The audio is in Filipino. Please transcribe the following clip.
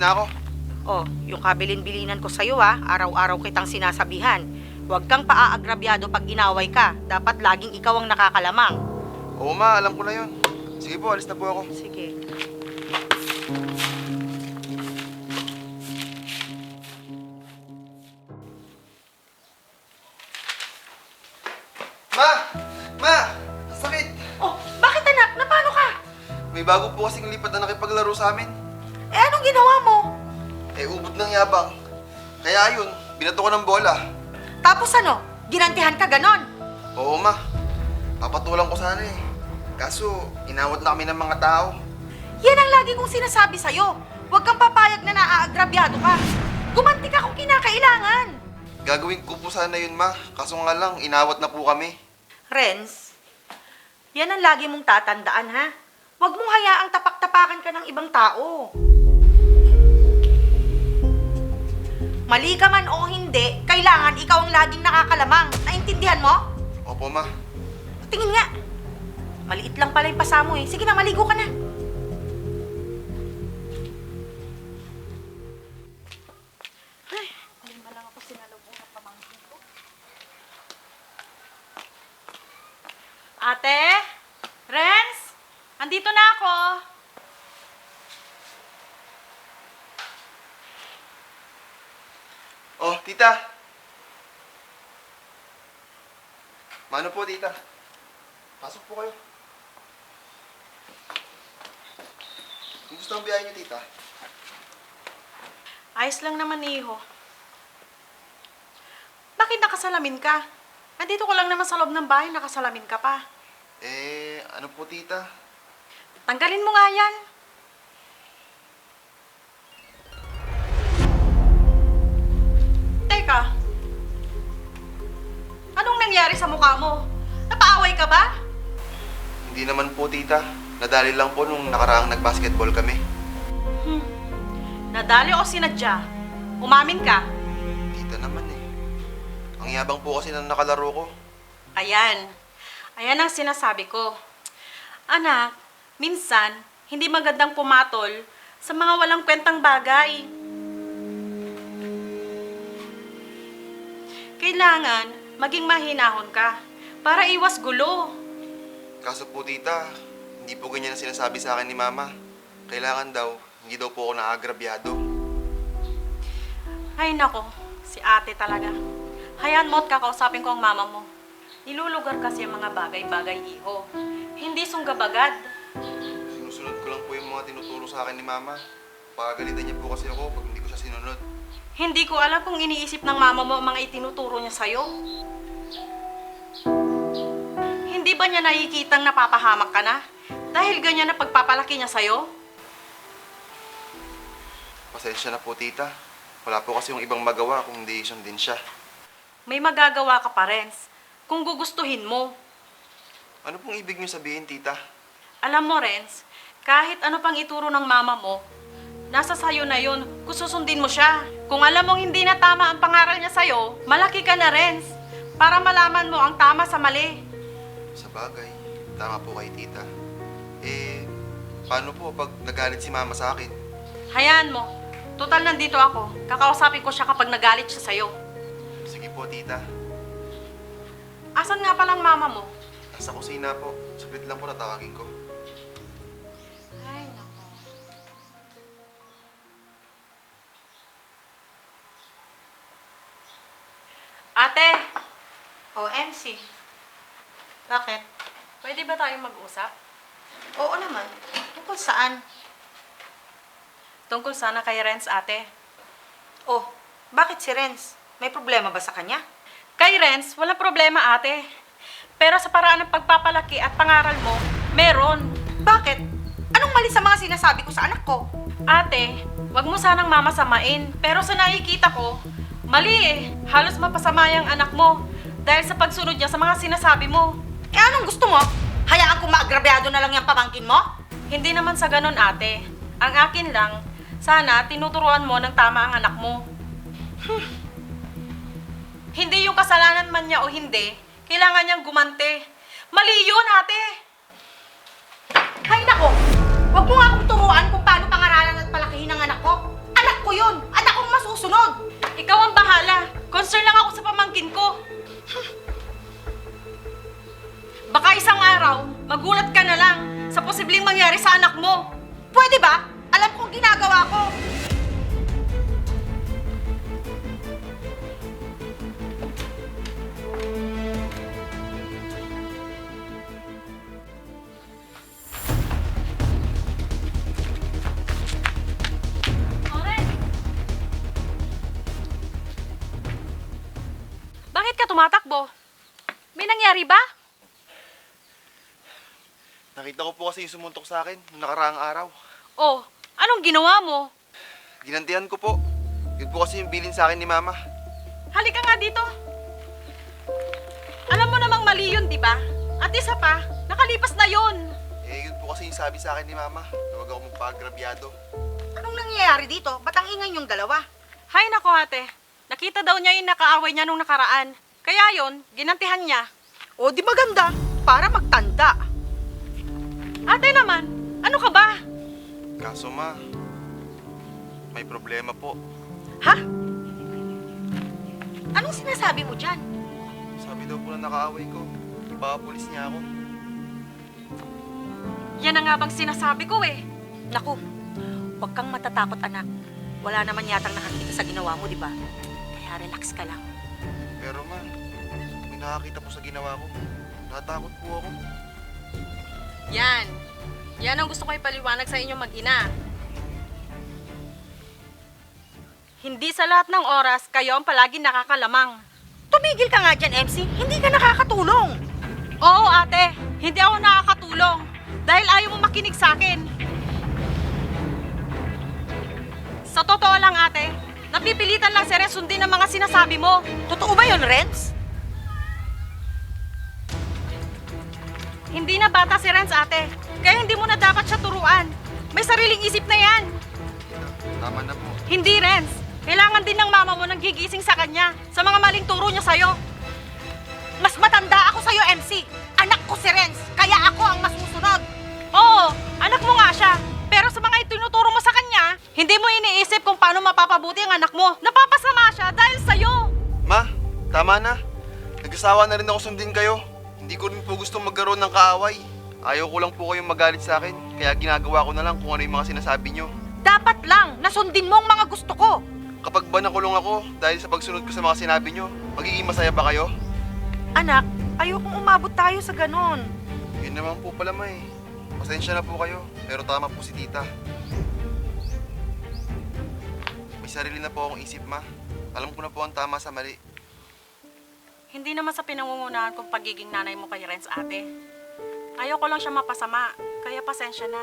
na ako. Oh, yung kabilin-bilinan ko sa'yo araw-araw kitang sinasabihan. Huwag kang paaagrabyado pag inaway ka. Dapat laging ikaw ang nakakalamang. Oo ma, alam ko na yun. Sige po, alis na po ako. Sige. Ma! Ma! Sakit! Oh, bakit anak? Napano ka? May bago po kasing lipat na nakipaglaro sa amin. Eh, anong ginawa mo? Ubod ng yabang. Kaya ayun, binato ko ng bola. Tapos ano? Ginantihan ka ganon? Oo ma, papatulang ko sana eh. Kaso, inawat na kami ng mga tao. Yan ang lagi kong sinasabi sa'yo. Huwag kang papayag na naaagrabyado ka. Gumanti ka kung kinakailangan. Gagawin ko po sana yun ma, kaso nga lang, inawat na po kami. Renz, yan ang lagi mong tatandaan, ha? Huwag mong hayaang tapak-tapakan ka ng ibang tao. Mali ka man o hindi, kailangan ikaw ang laging nakakalamang. Naintindihan mo? Opo ma. Tingin nga. Maliit lang pala yung pasa mo eh. Sige na, maligo ka na. Ay, lima lang ako sinalubong ng pamangkin ko. Ate? Renz? Andito na ako. Oh, tita. Mano po, tita? Pasok po kayo. Kung gusto ang biyahe niyo, tita. Ayos lang naman, iho. Bakit nakasalamin ka? Andito ko lang naman sa loob ng bahay, nakasalamin ka pa. Ano po, tita? Tanggalin mo nga yan. Teka. Anong nangyari sa mukha mo? Napaaway ka ba? Hindi naman po, tita. Nadali lang po nung nakaraang nag-basketball kami. Nadali o sinadya? Umamin ka? Tita naman eh. Ang yabang po kasi ng nakalaro ko. Ayan. Ayan ang sinasabi ko. Anak, minsan, hindi magandang pumatol sa mga walang kwentang bagay. Kailangan maging mahinahon ka para iwas gulo. Kaso po, tita, hindi po ganyan ang sinasabi sa akin ni mama. Kailangan daw, hindi daw po ako naagrabyado. Ay nako, si ate talaga. Hayaan mo at kakausapin ko ang mama mo. Nilulugar kasi ang mga bagay-bagay, iho. Hindi sunggabagad. Sinusunod ko lang po yung mga tinuturo sa akin ni mama. Pagalitan niya po kasi ako pag hindi ko siya sinunod. Hindi ko alam kung iniisip ng mama mo ang mga itinuturo niya sa'yo. Hindi ba niya nakikitang napapahamak ka na? Dahil ganyan na pagpapalaki niya sa'yo? Pasensya na po, tita. Wala po kasi yung ibang magawa kung hindi sundin siya. May magagawa ka pa, Renz. Kung gugustuhin mo. Ano pong ibig niyo sabihin, tita? Alam mo, Renz, kahit ano pang ituro ng mama mo, nasa sayo na yun kung susundin mo siya. Kung alam mong hindi na tama ang pangaral niya sa'yo, malaki ka na, Renz, para malaman mo ang tama sa mali. Sa bagay, tama po kay tita. Paano po pag nagalit si mama sa akin? Hayaan mo. Total nandito ako. Kakausapin ko siya kapag nagalit siya sa'yo. Sige po, tita. Asan nga palang mama mo? Nasa kusina po. Saglit lang po natawagin ko. Ay, nako. Ate! O, MC. Bakit? Pwede ba tayong mag-usap? Oo naman. Tungkol saan? Tungkol sana kay Renz, ate. Oh, bakit si Renz? May problema ba sa kanya? Kay Renz, wala problema, ate. Pero sa paraan ng pagpapalaki at pangaral mo, meron. Bakit? Anong mali sa mga sinasabi ko sa anak ko? Ate, wag mo sanang mamasamain. Pero sa nakikita ko, mali eh. Halos mapasama yung anak mo dahil sa pagsunod niya sa mga sinasabi mo. Eh anong gusto mo? Hayaan kong maagrabyado na lang yung pamangkin mo? Hindi naman sa ganun, ate. Ang akin lang, sana tinuturuan mo ng tama ang anak mo. Hindi yung kasalanan man niya o hindi, kailangan niyang gumante. Mali yun, ate! Hay nako! Huwag mo nga akong turuan kung paano pangaralan at palakihin ang anak ko. Anak ko yun! Anak kong masusunod! Ikaw ang bahala. Concern lang ako sa pamangkin ko. Baka isang araw, magulat ka na lang sa posibleng mangyari sa anak mo. Pwede ba? Alam kong ginagawa ko. Oren! Bakit ka tumatakbo? May nangyari ba? Nakita ko po kasi yung sumuntok sa akin noong nakaraang araw. Oh, anong ginawa mo? Ginantihan ko po. Yun po kasi yung bilin sa akin ni Mama. Halika nga dito. Alam mo namang mali yun, di ba? At isa pa, nakalipas na yun. Yun po kasi yung sabi sa akin ni Mama. Huwag ako magpa-agrabyado. Anong nangyayari dito? Ba't ang ingay yung dalawa? Hay nako ate, nakita daw niya yung nakaaway niya nung nakaraan. Kaya yon, ginantihan niya. O di maganda, para magtanda. Ate naman, ano ka ba? Kaso Ma, may problema po. Ha? Anong sinasabi mo dyan? Sabi daw po na nakaaway ko. Ipapapulis niya ako. Yan na nga bang sinasabi ko eh. Naku, huwag kang matatakot anak. Wala naman yatang nakakita sa ginawa mo, di ba? Kaya relax ka lang. Pero Ma, may nakakita po sa ginawa ko. Natakot po ako. Yan. Yan ang gusto ko ipaliwanag sa inyong mag-ina. Hindi sa lahat ng oras, kayo ang palagi nakakalamang. Tumigil ka nga dyan, MC. Hindi ka nakakatulong. Oo ate, hindi ako nakakatulong. Dahil ayaw mo makinig sa akin. Sa totoo lang ate, napipilitan lang si Ren sundin ang mga sinasabi mo. Totoo ba yun, Renz? Hindi na bata si Renz ate, kaya hindi mo na dapat siya turuan. May sariling isip na yan. Tama na po. Hindi Renz, kailangan din ng mama mo nang gigising sa kanya sa mga maling turo niya sa'yo. Mas matanda ako sa'yo, MC. Anak ko si Renz, kaya ako ang masusunod. Oo, anak mo nga siya. Pero sa mga itinuturo mo sa kanya, hindi mo iniisip kung paano mapapabuti ang anak mo. Napapasama siya dahil sa'yo. Ma, tama na. Nagsasawa na rin ako sundin kayo. Hindi ko rin po gusto magkaroon ng kaaway. Ayaw ko lang po kayong magalit sa akin. Kaya ginagawa ko na lang kung ano yung mga sinasabi nyo. Dapat lang, nasundin mo ang mga gusto ko. Kapag ba nakulong ako dahil sa pagsunod ko sa mga sinabi nyo, magiging masaya ba kayo? Anak, ayokong umabot tayo sa ganon. Yun naman po pala, Ma eh. Pasensya na po kayo, pero tama po si Tita. May sarili na po akong isip, Ma. Alam ko na po ang tama sa mali. Hindi naman sa pinangungunahan kong pagiging nanay mo kay Renz ate. Ayaw ko lang siya mapasama, kaya pasensya na.